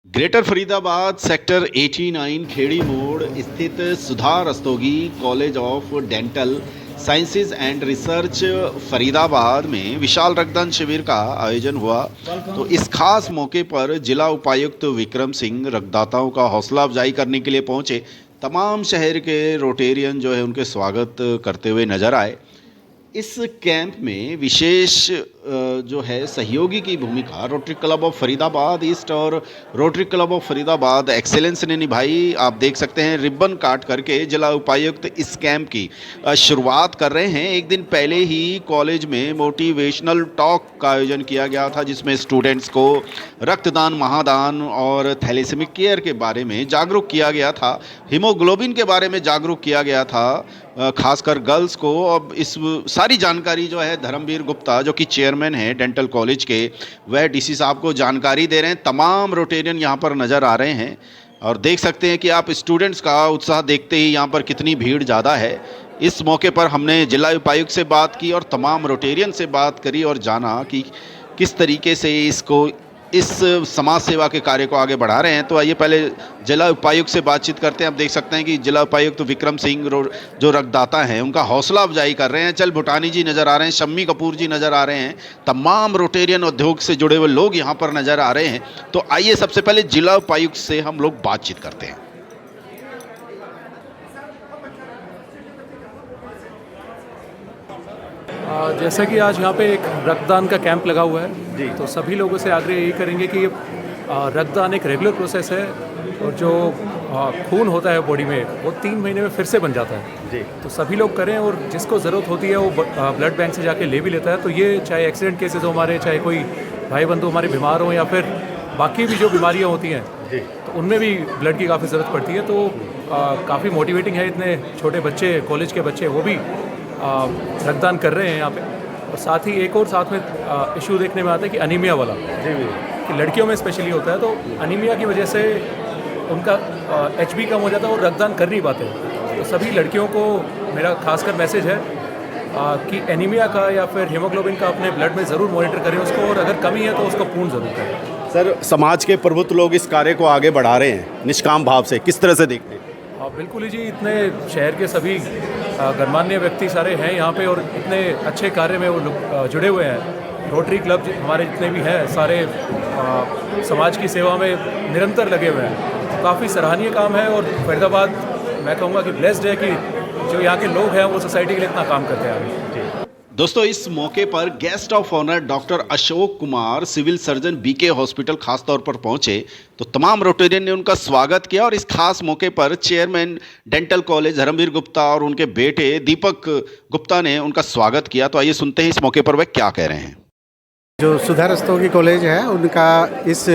Greater Faridabad sector 89 Kheri मोड़ स्थित Sudha Rastogi college of dental sciences and research Faridabad में विशाल रक्तदान शिविर का आयोजन हुआ। तो इस खास मौके पर जिला उपायुक्त विक्रम सिंह रक्तदाताओं का हौसला अफजाई करने के लिए पहुंचे। तमाम शहर के रोटेरियन जो है उनके स्वागत करते हुए नजर आए। इस कैंप में विशेष जो है सहयोगी की भूमिका rotary club of Faridabad east और rotary club of Faridabad excellence ने निभाई। आप देख सकते हैं रिबन काट करके जिला उपायुक्त इस कैंप की शुरुआत कर रहे हैं। एक दिन पहले ही कॉलेज में मोटिवेशनल टॉक का आयोजन किया गया था, जिसमें स्टूडेंट्स को रक्तदान, महादान और थैलेसेमिक केयर के बारे में जागरूक किया गया था। हीमोग्लोबिन के बारे में जागरूक किया गया था, खासकर गर्ल्स को। अब इस सारी जानकारी जो है धर्मवीर गुप्ता जो कि चेयरमैन हैं डेंटल कॉलेज के, वह डीसी साहब को जानकारी दे रहे हैं। तमाम रोटेरियन यहाँ पर नज़र आ रहे हैं और देख सकते हैं कि आप स्टूडेंट्स का उत्साह देखते ही यहाँ पर कितनी भीड़ ज़्यादा है। इस मौके पर हमने जिला उपायुक्त से बात की और तमाम रोटेरियन से बात करी और जाना कि किस तरीके से इस समाज सेवा के कार्य को आगे बढ़ा रहे हैं। तो आइए पहले जिला उपायुक्त से बातचीत करते हैं। आप देख सकते हैं कि जिला उपायुक्त विक्रम सिंह जो रक्तदाता हैं उनका हौसला अफजाई कर रहे हैं। चल भूटानी जी नज़र आ रहे हैं, शम्मी कपूर जी नज़र आ रहे हैं, तमाम रोटेरियन उद्योग से जुड़े हुए लोग यहाँ पर नज़र आ रहे हैं। तो आइए सबसे पहले जिला उपायुक्त से हम लोग बातचीत करते हैं। जैसा कि आज यहाँ पे एक रक्तदान का कैंप लगा हुआ है जी, तो सभी लोगों से आग्रह यही करेंगे कि रक्तदान एक रेगुलर प्रोसेस है और जो खून होता है बॉडी में वो 3 महीने में फिर से बन जाता है जी। तो सभी लोग करें और जिसको ज़रूरत होती है वो ब्लड बैंक से जाके ले भी लेता है। तो ये चाहे एक्सीडेंट केसेस हो हमारे, चाहे कोई भाई बंधु हमारे बीमार हो या फिर बाकी भी जो बीमारियाँ होती हैं जी, तो उनमें भी ब्लड की काफ़ी ज़रूरत पड़ती है। तो काफ़ी मोटिवेटिंग है, इतने छोटे बच्चे, कॉलेज के बच्चे, वो भी रक्तदान कर रहे हैं यहाँ पे। और साथ ही एक और साथ में इशू देखने में आता है कि अनीमिया वाला जी, कि लड़कियों में स्पेशली होता है। तो अनीमिया की वजह से उनका HB कम हो जाता है और रक्तदान कर नहीं पाते। तो सभी लड़कियों को मेरा खासकर मैसेज है कि एनीमिया का या फिर हीमोग्लोबिन का अपने ब्लड में ज़रूर मॉनिटर करें उसको, और अगर कमी है तो उसको पूर्ण ज़रूर करें। सर, समाज के प्रबुद्ध लोग इस कार्य को आगे बढ़ा रहे हैं निष्काम भाव से, किस तरह से देखते हैं? बिल्कुल ही जी, इतने शहर के सभी गणमान्य व्यक्ति सारे हैं यहाँ पे और इतने अच्छे कार्य में वो लोग जुड़े हुए हैं। रोटरी क्लब हमारे जितने भी हैं सारे समाज की सेवा में निरंतर लगे हुए हैं। काफ़ी सराहनीय काम है और फरीदाबाद मैं कहूँगा कि ब्लेस्ड है कि जो यहाँ के लोग हैं वो सोसाइटी के लिए इतना काम करते हैं। दोस्तों, इस मौके पर guest of honour doctor Ashok Kumar, civil surgeon BK hospital खास तौर पर पहुंचे। तो तमाम रोटेरियन ने उनका स्वागत किया और इस खास मौके पर chairman dental college Dharamvir Gupta और उनके बेटे दीपक गुप्ता ने उनका स्वागत किया। तो आइए सुनते हैं इस मौके पर वे क्या कह रहे हैं। जो सुधा रस्तोगी कॉलेज है उनका इस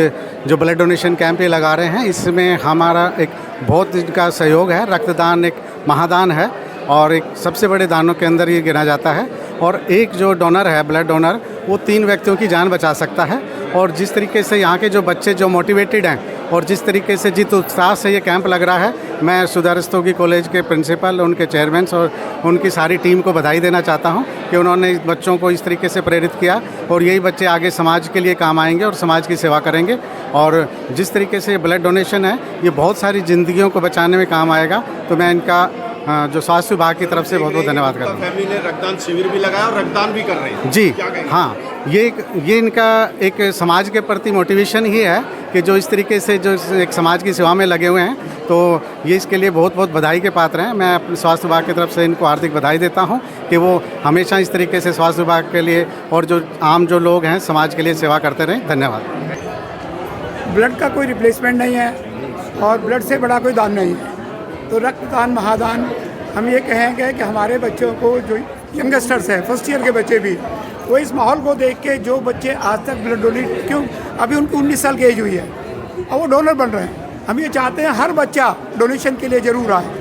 जो ब्लड डोनेशन कैंप ये लगा रहे हैं, इसमें हमारा एक बहुत इनका सहयोग है। रक्तदान एक महादान है और एक सबसे बड़े दानों के अंदर ये गिना जाता है। और एक जो डोनर है, ब्लड डोनर, वो 3 व्यक्तियों की जान बचा सकता है। और जिस तरीके से यहाँ के जो बच्चे जो मोटिवेटेड हैं और जिस तरीके से जित उत्साह से ये कैंप लग रहा है, मैं सुधा रस्तोगी कॉलेज के प्रिंसिपल, उनके चेयरमैन और उनकी सारी टीम को बधाई देना चाहता हूँ कि उन्होंने इस बच्चों को इस तरीके से प्रेरित किया और यही बच्चे आगे समाज के लिए काम आएंगे और समाज की सेवा करेंगे। और जिस तरीके से ब्लड डोनेशन है ये बहुत सारी ज़िंदगियों को बचाने में काम आएगा। तो मैं इनका जो स्वास्थ्य विभाग की तरफ से बहुत बहुत धन्यवाद करता हूँ। फैमिली ने रक्तदान शिविर भी लगाया और रक्तदान भी कर रहे हैं जी। हाँ, ये इनका एक समाज के प्रति मोटिवेशन ही है कि जो इस तरीके से जो एक समाज की सेवा में लगे हुए हैं, तो ये इसके लिए बहुत बहुत बधाई के पात्र हैं। मैं अपने स्वास्थ्य विभाग की तरफ से इनको हार्दिक बधाई देता हूँ कि वो हमेशा इस तरीके से स्वास्थ्य विभाग के लिए और जो आम जो लोग हैं समाज के लिए सेवा करते रहें। धन्यवाद। ब्लड का कोई रिप्लेसमेंट नहीं है और ब्लड से बड़ा कोई दान नहीं है। तो रक्तदान महादान हम ये कहेंगे कि हमारे बच्चों को जो यंगस्टर्स हैं, फर्स्ट ईयर के बच्चे भी, वो इस माहौल को देख के जो बच्चे आज तक ब्लड डोनेट, क्यों अभी उनकी 19 साल की एज हुई है और वो डोनर बन रहे हैं। हम ये चाहते हैं हर बच्चा डोनेशन के लिए ज़रूर आए।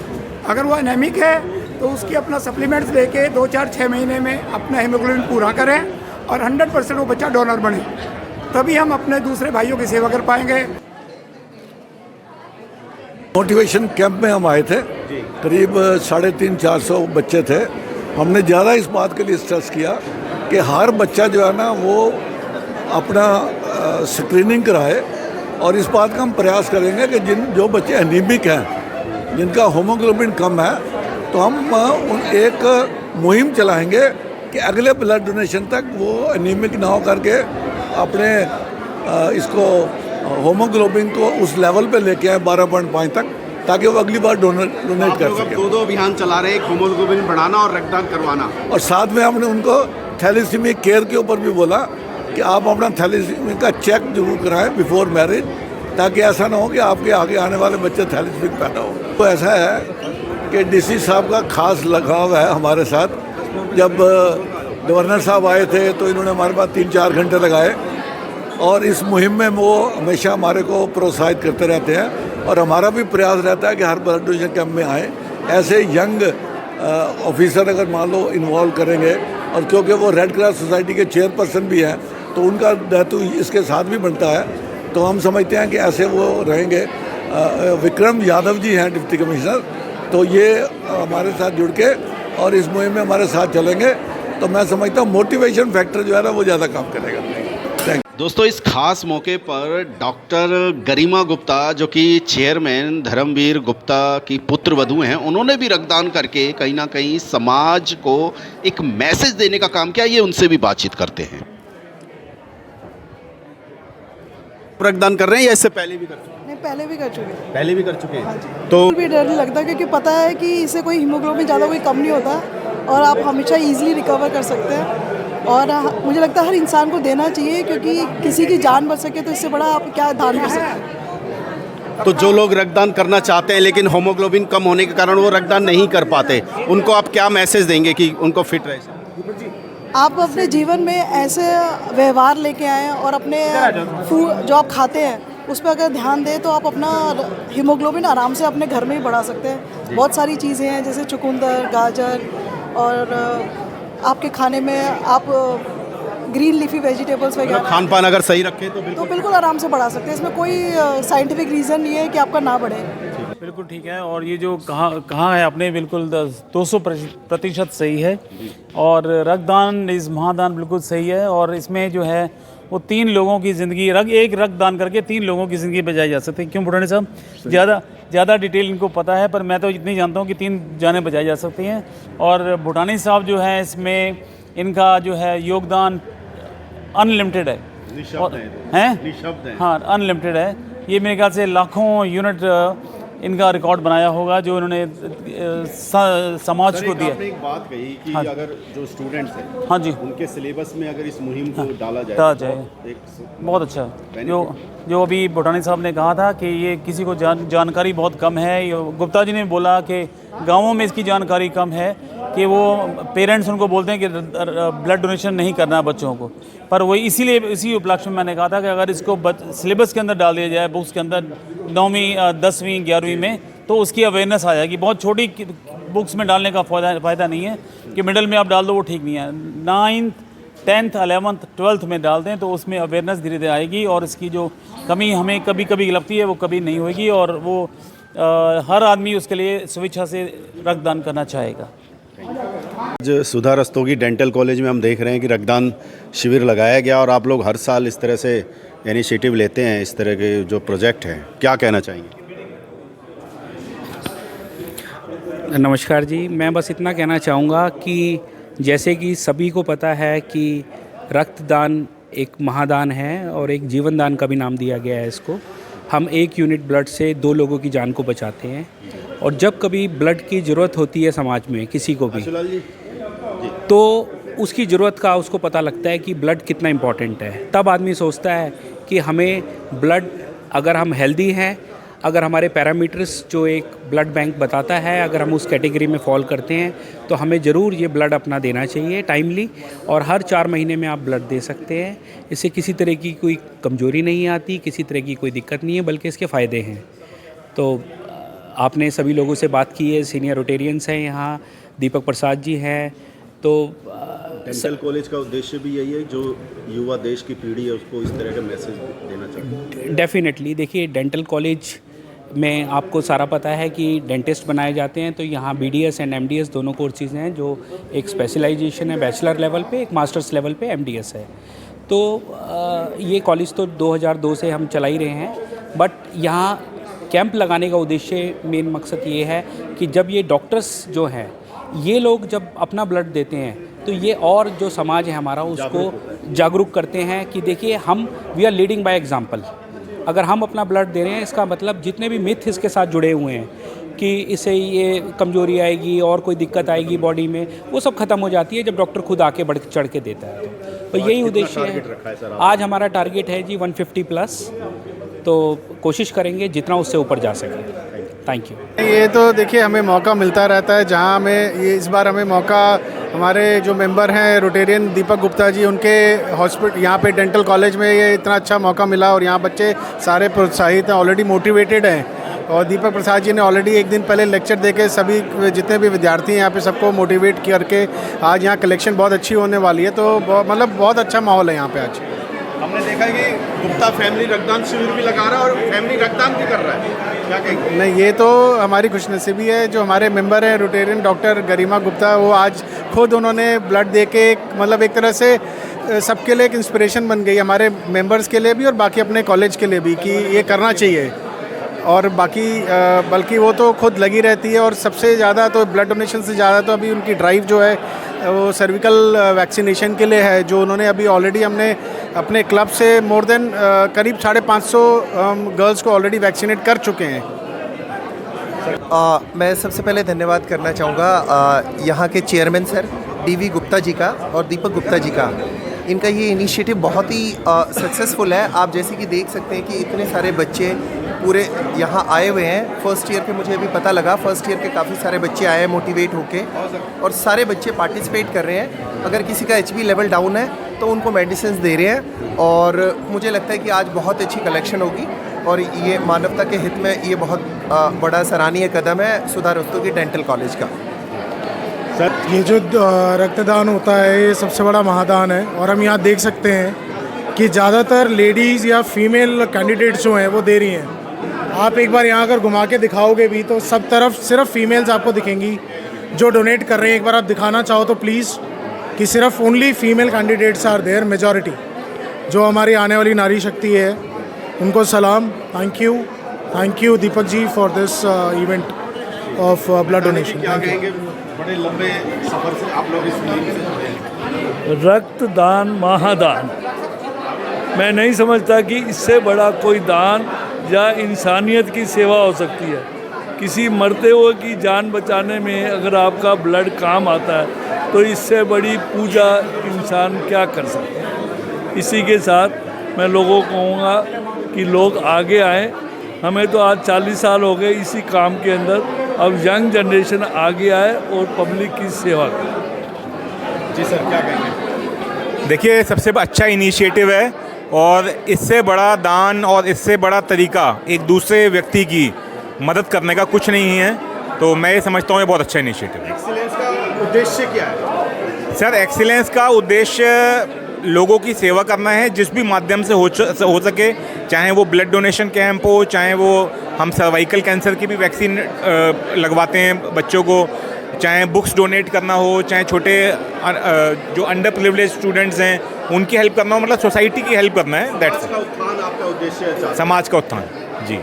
अगर वो एनेमिक है तो उसकी अपना सप्लीमेंट्स लेके 2, 4, 6 महीने में अपना हीमोग्लोबिन पूरा करें और 100% वो बच्चा डोनर बने, तभी हम अपने दूसरे भाइयों की सेवा कर पाएंगे। मोटिवेशन कैंप में हम आए थे, करीब 350-400 बच्चे थे। हमने ज़्यादा इस बात के लिए स्ट्रेस किया कि हर बच्चा जो है ना वो अपना स्क्रीनिंग कराए और इस बात का हम प्रयास करेंगे कि जो बच्चे एनीमिक हैं, जिनका हीमोग्लोबिन कम है, तो हम एक मुहिम चलाएंगे कि अगले ब्लड डोनेशन तक वो एनीमिक ना हो करके अपने इसको हीमोग्लोबिन को उस लेवल पे लेके आए 12.5 तक, ताकि वो अगली बार डोनेट कर सके। दो अभियान चला रहे हैं, एक हीमोग्लोबिन बढ़ाना और रक्तदान करवाना। और साथ में हमने उनको थैलेसीमिया केयर के ऊपर भी बोला कि आप अपना थैलेसीमिया का चेक जरूर कराएं बिफोर मैरिज, ताकि ऐसा ना हो कि आपके आगे आने वाले बच्चे थैलेसीमिक पैदा हो। तो ऐसा है कि डीसी साहब का खास लगाव है हमारे साथ। जब गवर्नर साहब आए थे तो इन्होंने हमारे पास 3-4 घंटे लगाए, और इस मुहिम में वो हमेशा हमारे को प्रोत्साहित करते रहते हैं, और हमारा भी प्रयास रहता है कि हर ब्लड डोनेशन कैंप में आए ऐसे यंग ऑफिसर अगर मान लो इन्वॉल्व करेंगे, और क्योंकि वो रेड क्रॉस सोसाइटी के चेयरपर्सन भी हैं तो उनका दायित्व इसके साथ भी बनता है, तो हम समझते हैं कि ऐसे वो रहेंगे। विक्रम यादव जी हैं डिप्टी कमिश्नर, तो ये हमारे साथ जुड़ के और इस मुहिम में हमारे साथ चलेंगे, तो मैं समझता हूँ मोटिवेशन फैक्टर जो है ना वो ज़्यादा काम करेगा। दोस्तों, इस खास मौके पर डॉक्टर गरिमा गुप्ता, जो कि चेयरमैन धर्मवीर गुप्ता की पुत्र वधू हैं, उन्होंने भी रक्तदान करके कहीं ना कहीं समाज को एक मैसेज देने का काम किया। ये उनसे भी बातचीत करते हैं। रक्तदान कर रहे हैं या इससे पहले भी कर चुके हैं? नहीं, पहले भी कर चुके हैं। पहले भी कर चुके हैं। हाँ जी। तो भी डर नहीं लगता, क्योंकि पता है कि इससे कोई हीमोग्लोबिन ज़्यादा कोई कम नहीं होता, और आप हमेशा इजीली रिकवर कर सकते हैं। और मुझे लगता है हर इंसान को देना चाहिए, क्योंकि किसी की जान बच सके तो इससे बड़ा आप क्या दान कर सकते हैं। तो जो लोग रक्तदान करना चाहते हैं लेकिन हीमोग्लोबिन कम होने के कारण वो रक्तदान नहीं कर पाते, उनको आप क्या मैसेज देंगे कि उनको फिट रहे? आप अपने जीवन में ऐसे व्यवहार लेके आएँ, और अपने फूड जो आप खाते हैं उस पर अगर ध्यान दें तो आप अपना हीमोग्लोबिन आराम से अपने घर में ही बढ़ा सकते हैं। बहुत सारी चीज़ें हैं, जैसे चुकंदर, गाजर, और आपके खाने में आप ग्रीन लीफी वेजिटेबल्स वगैरह, खान पान अगर सही रखें तो बिल्कुल आराम से बढ़ा सकते हैं। इसमें कोई साइंटिफिक रीज़न नहीं है कि आपका ना बढ़े। बिल्कुल ठीक है। और ये जो कहाँ है आपने, बिल्कुल 200% सही है। और रक्तदान इस महादान बिल्कुल सही है। और इसमें जो है वो 3 लोगों की ज़िंदगी, एक रक्तदान करके 3 लोगों की ज़िंदगी बचाई जा सकती है। क्यों बुढ़ानी साहब? ज़्यादा डिटेल इनको पता है, पर मैं तो इतनी जानता हूँ कि 3 जानें बचाई जा सकती हैं। और भूटानी साहब जो है इसमें इनका जो है योगदान अनलिमिटेड है। हाँ, अनलिमिटेड है। ये मेरे ख्याल से लाखों यूनिट इनका रिकॉर्ड बनाया होगा जो इन्होंने समाज को दिया। आपने एक बात कही कि हाँ, अगर जो स्टूडेंट्स हैं, हाँ जी, उनके सिलेबस में अगर इस मुहिम को डाला जाए बहुत अच्छा। जो अभी भूटानी साहब ने कहा था कि ये किसी को जानकारी बहुत कम है। गुप्ता जी ने बोला कि गाँवों में इसकी जानकारी कम है, कि वो पेरेंट्स उनको बोलते हैं कि ब्लड डोनेशन नहीं करना है बच्चों को। पर वो इसी उपलक्ष्य में मैंने कहा था कि अगर इसको सिलेबस के अंदर डाल दिया जाए, बुक्स के अंदर 9वीं 10वीं 11वीं में, तो उसकी अवेयरनेस आ जाएगी। बहुत छोटी बुक्स में डालने का फ़ायदा नहीं है कि मिडिल में आप डाल दो, वो ठीक नहीं है। 9th 10th 11th 12th में डाल दें तो उसमें अवेयरनेस धीरे धीरे आएगी, और इसकी जो कमी हमें कभी कभी लगती है वो कभी नहीं होगी, और वो हर आदमी उसके लिए स्वेच्छा से रक्तदान करना चाहेगा। आज सुधा रस्तोगी डेंटल कॉलेज में हम देख रहे हैं कि रक्तदान शिविर लगाया गया, और आप लोग हर साल इस तरह से इनिशिएटिव लेते हैं, इस तरह के जो प्रोजेक्ट हैं, क्या कहना चाहेंगे? नमस्कार जी, मैं बस इतना कहना चाहूँगा कि जैसे कि सभी को पता है कि रक्तदान एक महादान है, और एक जीवन दान का भी नाम दिया गया है इसको। हम 1 यूनिट ब्लड से 2 लोगों की जान को बचाते हैं। और जब कभी ब्लड की ज़रूरत होती है समाज में किसी को भी, तो उसकी ज़रूरत का उसको पता लगता है कि ब्लड कितना इम्पॉर्टेंट है। तब आदमी सोचता है कि हमें ब्लड, अगर हम हेल्दी हैं, अगर हमारे पैरामीटर्स जो एक ब्लड बैंक बताता है, अगर हम उस कैटेगरी में फॉल करते हैं, तो हमें ज़रूर ये ब्लड अपना देना चाहिए टाइमली। और हर 4 महीने में आप ब्लड दे सकते हैं। इससे किसी तरह की कोई कमज़ोरी नहीं आती, किसी तरह की कोई दिक्कत नहीं है, बल्कि इसके फ़ायदे हैं। तो आपने सभी लोगों से बात की है, सीनियर रोटेरियंस हैं यहाँ, दीपक प्रसाद जी हैं। तो डेंटल कॉलेज का उद्देश्य भी यही है, जो युवा देश की पीढ़ी है उसको इस तरह का मैसेज देना चाहते हैं। डेफिनेटली, देखिए डेंटल कॉलेज में आपको सारा पता है कि डेंटिस्ट बनाए जाते हैं, तो यहाँ BDS एंड MDS दोनों कोर्सेज़ हैं, जो एक स्पेशलाइजेशन है बैचलर लेवल पे, एक मास्टर्स लेवल पे MDS है। तो ये कॉलेज तो 2002 से हम चला ही रहे हैं। बट यहाँ कैंप लगाने का उद्देश्य, मेन मकसद ये है कि जब ये डॉक्टर्स जो हैं ये लोग जब अपना ब्लड देते हैं तो ये और जो समाज है हमारा उसको जागरूक करते हैं कि देखिए हम we are leading by example. अगर हम अपना ब्लड दे रहे हैं इसका मतलब जितने भी मिथ इसके साथ जुड़े हुए हैं कि इससे ये कमजोरी आएगी और कोई दिक्कत आएगी बॉडी में, वो सब खत्म हो जाती है जब डॉक्टर खुद आके बढ़ चढ़ के देता है। तो यही उद्देश्य है। आज हमारा टारगेट है जी 150 प्लस, तो कोशिश करेंगे जितना उससे ऊपर जा सके। Thank you. ये तो देखिए हमें मौका मिलता रहता है, जहाँ हमें ये इस बार हमें मौका हमारे जो मेंबर हैं रोटेरियन दीपक गुप्ता जी, उनके हॉस्पिटल यहाँ पे डेंटल कॉलेज में ये इतना अच्छा मौका मिला और यहाँ बच्चे सारे प्रोत्साहित हैं, ऑलरेडी मोटिवेटेड हैं। और दीपक प्रसाद जी ने ऑलरेडी एक दिन पहले लेक्चर देके सभी जितने भी विद्यार्थी हैं यहाँ पे सबको मोटिवेट करके आज यहाँ कलेक्शन बहुत अच्छी होने वाली है। तो मतलब बहुत अच्छा माहौल है यहाँ पे आज। हमने देखा कि गुप्ता फैमिली रक्तदान शिविर भी लगा रहा है और फैमिली रक्तदान भी कर रहा है, क्या कहेंगे? नहीं, ये तो हमारी खुशनसीबी है। जो हमारे मेंबर हैं रोटेरियन डॉक्टर गरिमा गुप्ता, वो आज खुद उन्होंने ब्लड दे के मतलब एक तरह से सबके लिए एक इंस्पिरेशन बन गई, हमारे मेंबर्स के लिए भी और बाकी अपने कॉलेज के लिए भी, कि ये करना चाहिए। और बाकी बल्कि वो तो खुद लगी रहती है और सबसे ज़्यादा तो ब्लड डोनेशन से ज़्यादा तो अभी उनकी ड्राइव जो है वो सर्विकल वैक्सीनेशन के लिए है, जो उन्होंने अभी ऑलरेडी हमने अपने क्लब से मोर देन करीब 550 गर्ल्स को ऑलरेडी वैक्सीनेट कर चुके हैं। मैं सबसे पहले धन्यवाद करना चाहूँगा यहाँ के chairman sir DV Gupta ji का और दीपक गुप्ता जी का। इनका ये इनिशिएटिव बहुत ही सक्सेसफुल है। आप जैसे कि देख सकते हैं कि इतने सारे बच्चे पूरे यहाँ आए हुए हैं। फर्स्ट ईयर के मुझे अभी पता लगा, फर्स्ट ईयर के काफ़ी सारे बच्चे आए हैं मोटिवेट होके, और सारे बच्चे पार्टिसिपेट कर रहे हैं। अगर किसी का HB लेवल डाउन है तो उनको मेडिसिन दे रहे हैं, और मुझे लगता है कि आज बहुत अच्छी कलेक्शन होगी और ये मानवता के हित में ये बहुत बड़ा सराहनीय कदम है सुधा रस्तोगी डेंटल कॉलेज का। सर, ये जो रक्तदान होता है ये सबसे बड़ा महादान है, और हम यहाँ देख सकते हैं कि ज़्यादातर लेडीज़ या फीमेल कैंडिडेट्स जो हैं वो दे रही हैं। आप एक बार यहाँ अगर घुमा के दिखाओगे भी तो सब तरफ सिर्फ फीमेल्स आपको दिखेंगी जो डोनेट कर रहे हैं। एक बार आप दिखाना चाहो तो प्लीज़, कि सिर्फ only female candidates are there majority. जो हमारी आने वाली नारी शक्ति है उनको सलाम। Thank you Deepak ji for this event of blood donation. क्या कहेंगे, बड़े लंबे सफ़र से आप लोग इस टीम से जुड़े हैं? रक्तदान महादान, मैं नहीं समझता कि इससे बड़ा कोई दान या इंसानियत की सेवा हो सकती है। किसी मरते हुए की जान बचाने में अगर आपका ब्लड काम आता है तो इससे बड़ी पूजा इंसान क्या कर सकता है। इसी के साथ मैं लोगों को कहूँगा कि लोग आगे आएँ। हमें तो आज 40 साल हो गए इसी काम के अंदर, अब यंग जनरेशन आगे आए और पब्लिक की सेवा करे। जी सर, क्या कहेंगे? देखिए, सबसे अच्छा इनिशिएटिव है और इससे बड़ा दान और इससे बड़ा तरीका एक दूसरे व्यक्ति की मदद करने का कुछ नहीं है। तो मैं ये समझता हूँ ये बहुत अच्छा इनिशिएटिव है। एक्सीलेंस का उद्देश्य क्या है? सर, एक्सीलेंस का उद्देश्य लोगों की सेवा करना है, जिस भी माध्यम से हो सके, चाहे वो ब्लड डोनेशन कैंप हो, चाहे वो हम सर्वाइकल कैंसर की भी वैक्सीन लगवाते हैं बच्चों को, चाहे बुक्स डोनेट करना हो, चाहे छोटे जो अंडर प्रिविलेज स्टूडेंट्स हैं उनकी हेल्प करना हो, मतलब सोसाइटी की हेल्प करना है। दैट्स उत्थान आपका उद्देश्य है? समाज का उत्थान जी।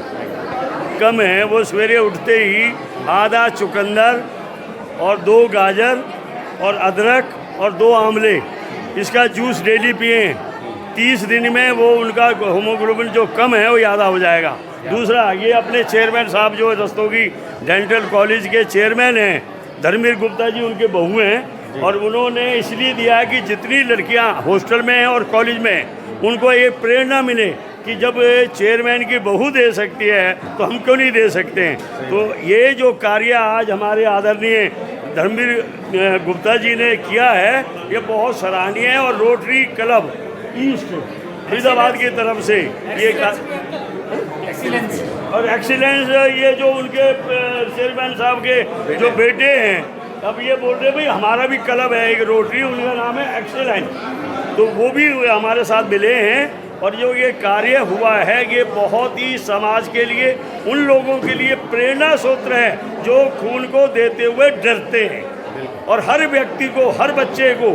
कम है, वो सवेरे उठते ही आधा चुकंदर और 2 गाजर और अदरक और 2 आंवले इसका जूस डेली पिए। 30 दिन में वो उनका हीमोग्लोबिन जो कम है वो ज़्यादा हो जाएगा। दूसरा, ये अपने चेयरमैन साहब जो रस्तोगी डेंटल कॉलेज के चेयरमैन हैं धर्मवीर गुप्ता जी, उनके बहू हैं, और उन्होंने इसलिए दिया है कि जितनी लड़कियां हॉस्टल में हैं और कॉलेज में हैं उनको ये प्रेरणा मिले कि जब चेयरमैन की बहू दे सकती है तो हम क्यों नहीं दे सकते हैं। तो ये जो कार्य आज हमारे आदरणीय धर्मवीर गुप्ता जी ने किया है ये बहुत सराहनीय है, और रोटरी क्लब ईस्ट फरीदाबाद की तरफ से ये एक्सीलेंस ये जो उनके चेयरमैन साहब के जो बेटे हैं, अब ये बोल रहे भाई हमारा भी क्लब है एक रोटरी, उनका नाम है एक्सीलेंस, तो वो भी हमारे साथ मिले हैं। और जो ये कार्य हुआ है ये बहुत ही समाज के लिए, उन लोगों के लिए प्रेरणा स्रोत है जो खून को देते हुए डरते हैं, और हर व्यक्ति को, हर बच्चे को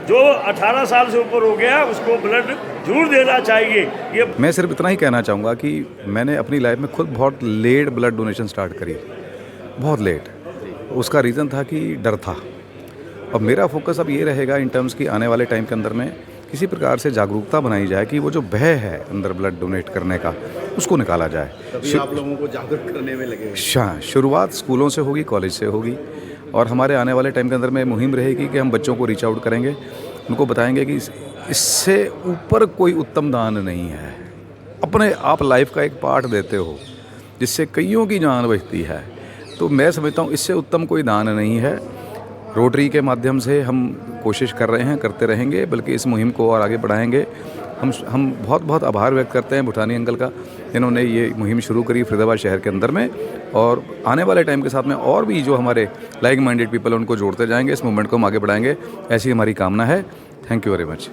जो 18 साल से ऊपर हो गया उसको ब्लड जरूर देना चाहिए। ये मैं सिर्फ इतना ही कहना चाहूँगा कि मैंने अपनी लाइफ में खुद बहुत लेट ब्लड डोनेशन स्टार्ट करी, बहुत लेट। उसका रीज़न था कि डर था। अब मेरा फोकस अब ये रहेगा इन टर्म्स की आने वाले टाइम के अंदर में किसी प्रकार से जागरूकता बनाई जाए कि वो जो भय है अंदर ब्लड डोनेट करने का उसको निकाला जाए। आप लोगों को जागरूक करने में लगे। शुरुआत स्कूलों से होगी, कॉलेज से होगी, और हमारे आने वाले टाइम के अंदर में मुहिम रहेगी कि हम बच्चों को रीच आउट करेंगे, उनको बताएंगे कि इससे ऊपर कोई उत्तम दान नहीं है। अपने आप लाइफ का एक पार्ट देते हो जिससे कईयों की जान बचती है, तो मैं समझता हूँ इससे उत्तम कोई दान नहीं है। रोटरी के माध्यम से हम कोशिश कर रहे हैं, करते रहेंगे, बल्कि इस मुहिम को और आगे बढ़ाएंगे। हम बहुत बहुत आभार व्यक्त करते हैं भूटानी अंकल का, जिन्होंने ये मुहिम शुरू करी फरीदाबाद शहर के अंदर में, और आने वाले टाइम के साथ में और भी जो हमारे लाइक माइंडेड पीपल हैं उनको जोड़ते जाएंगे, इस मूवमेंट को हम आगे बढ़ाएंगे, ऐसी हमारी कामना है। Thank you very much.